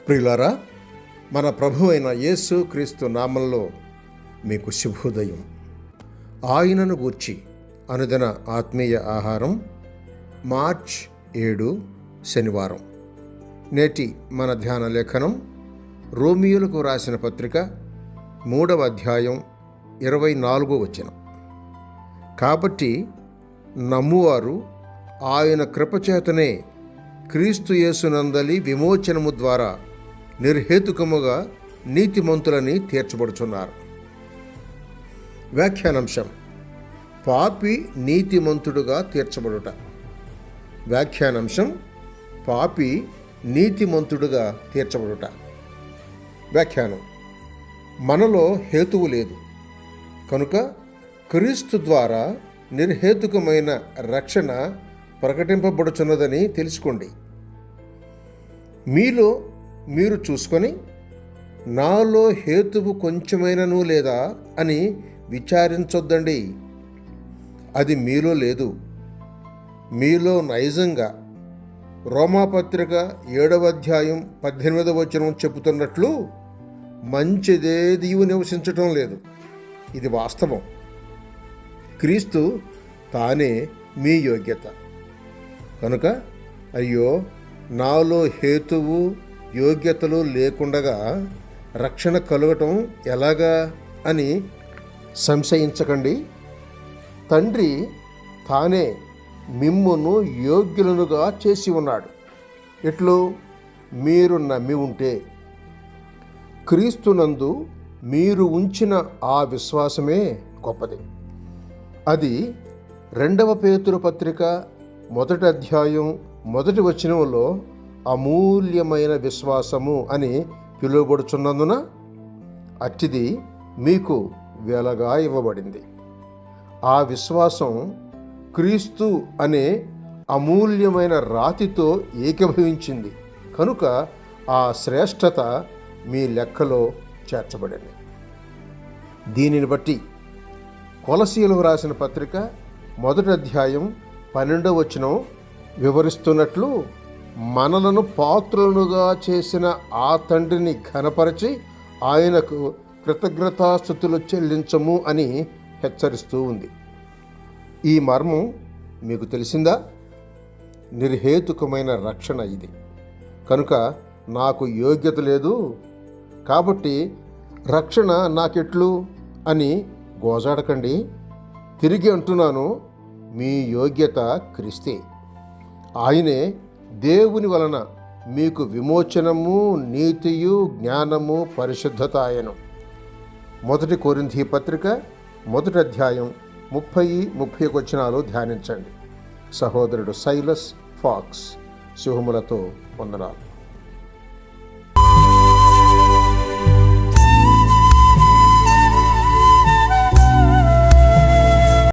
ప్రియులారా, మన ప్రభు అయిన యేసు క్రీస్తు నామంలో మీకు శుభోదయం. ఆయనను గూర్చి అనుదిన ఆత్మీయ ఆహారం, మార్చ్ 7 శనివారం. నేటి మన ధ్యాన లేఖనం రోమియోలకు రాసిన పత్రిక 3వ అధ్యాయం 24వ వచనం. కాబట్టి నమ్మువారు ఆయన కృపచేతనే క్రీస్తు యేసునందలి విమోచనము ద్వారా నిర్హేతుకముగా నీతిమంతులని తీర్చబడుచున్నారు. వ్యాఖ్యానాంశం: పాపి నీతిమంతుడుగా తీర్చబడుట. వ్యాఖ్యానాంశం: పాపి నీతిమంతుడుగా తీర్చబడుట. వ్యాఖ్యానం: మనలో హేతువు లేదు కనుక క్రీస్తు ద్వారా నిర్హేతుకమైన రక్షణ ప్రకటింపబడుచున్నదని తెలుసుకోండి. మీలో మీరు చూసుకొని నాలో హేతువు కొంచెమైనను లేదా అని విచారించొద్దండి. అది మీలో లేదు. మీలో నైజంగా రోమాపత్రిక 7వ అధ్యాయం 18వ వచనం చెబుతున్నట్లు మంచిదేది నివసించటం లేదు. ఇది వాస్తవం. క్రీస్తు తానే మీ యోగ్యత కనుక అయ్యో, నాలో హేతువు యోగ్యతలు లేకుండగా రక్షణ కలగటం ఎలాగా అని సంశయించకండి. తండ్రి తానే మిమ్మును యోగ్యులనుగా చేసి ఉన్నాడు. ఇట్లు మీరు నమ్మి ఉంటే క్రీస్తునందు మీరు ఉంచిన ఆ విశ్వాసమే గొప్పది. అది 2వ పేతురు పత్రిక 1వ అధ్యాయం 1వ వచనంలో అమూల్యమైన విశ్వాసము అని పిలువబడుచున్నందున అట్టిది మీకు వెలగా ఇవ్వబడింది. ఆ విశ్వాసం క్రీస్తు అనే అమూల్యమైన రాతితో ఏకీభవించింది కనుక ఆ శ్రేష్టత మీ లెక్కలో చేర్చబడింది. దీనిని బట్టి కొలసీయులకు రాసిన పత్రిక 1వ అధ్యాయం 12వ వచనం వివరిస్తున్నట్లు, మనలను పాత్రులనుగా చేసిన ఆ తండ్రిని ఘనపరచి ఆయనకు కృతజ్ఞతాస్తుతులు చెల్లించము అని హెచ్చరిస్తూ ఉంది. ఈ మర్మం మీకు తెలిసిందా? నిర్హేతుకమైన రక్షణ ఇది. కనుక నాకు యోగ్యత లేదు కాబట్టి రక్షణ నాకెట్లు అని గోజాడకండి. తిరిగి అంటున్నాను, మీ యోగ్యత క్రీస్తే. ఆయనే దేవుని వలన మీకు విమోచనము, నీతియు, జ్ఞానము, పరిశుద్ధత ఆయను. 1 కొరింథీ పత్రిక 1వ అధ్యాయం 30-31 వచనాలు ధ్యానించండి. సహోదరుడు సైలస్ ఫాక్స్. శుభములతో వందనాలు.